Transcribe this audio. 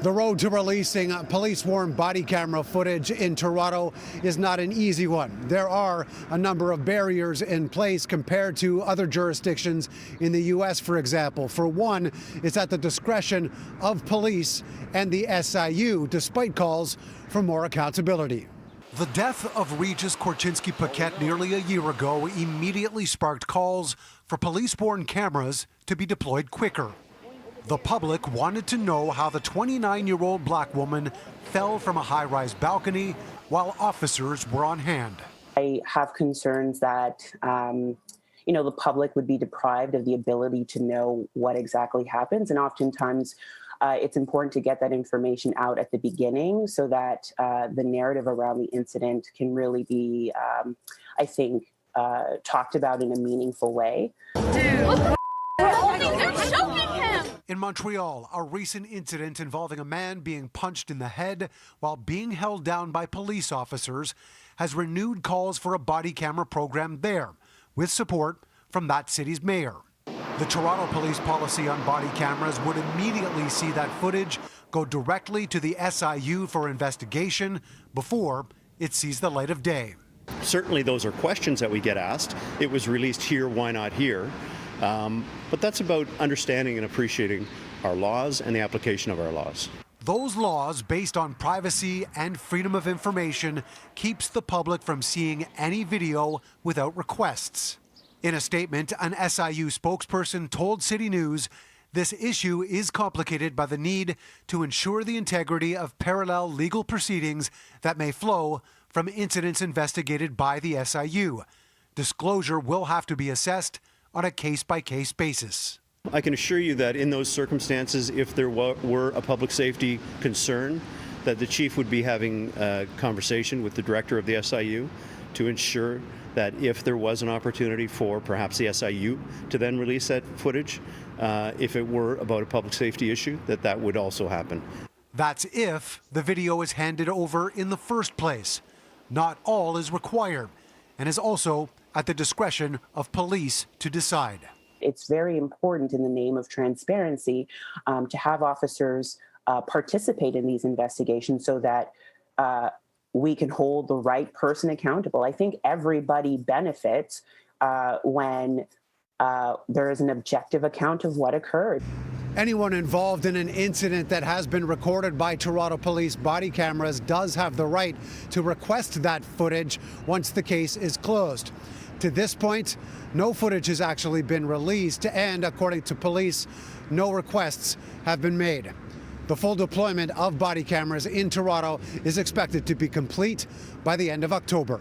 The road to releasing police-worn body camera footage in Toronto is not an easy one. There are a number of barriers in place compared to other jurisdictions in the U.S., for example. For one, it's at the discretion of police and the SIU, despite calls for more accountability. The death of Regis Korchinski-Paquette nearly a year ago immediately sparked calls for police-borne cameras to be deployed quicker. The public wanted to know how the 29-year-old black woman fell from a high-rise balcony while officers were on hand. I have concerns that, the public would be deprived of the ability to know what exactly happens. And oftentimes, it's important to get that information out at the beginning so that the narrative around the incident can really be, talked about in a meaningful way. In Montreal, a recent incident involving a man being punched in the head while being held down by police officers has renewed calls for a body camera program there, with support from that city's mayor. The Toronto police policy on body cameras would immediately see that footage go directly to the SIU for investigation before it sees the light of day. Certainly those are questions that we get asked. It was released here, why not here? But that's about understanding and appreciating our laws and the application of our laws. Those laws, based on privacy and freedom of information, keeps the public from seeing any video without requests. In a statement, an SIU spokesperson told CityNews this issue is complicated by the need to ensure the integrity of parallel legal proceedings that may flow from incidents investigated by the SIU. Disclosure will have to be assessed on a case-by-case basis. I can assure you that in those circumstances, if there were a public safety concern, that the chief would be having a conversation with the director of the SIU to ensure that if there was an opportunity for perhaps the SIU to then release that footage, if it were about a public safety issue, that would also happen. That's if the video is handed over in the first place. Not all is required, and is also at the discretion of police to decide. It's very important in the name of transparency to have officers participate in these investigations so that we can hold the right person accountable. I think everybody benefits when there is an objective account of what occurred. Anyone involved in an incident that has been recorded by Toronto Police body cameras does have the right to request that footage once the case is closed. To this point, no footage has actually been released, and according to police, no requests have been made. The full deployment of body cameras in Toronto is expected to be complete by the end of October.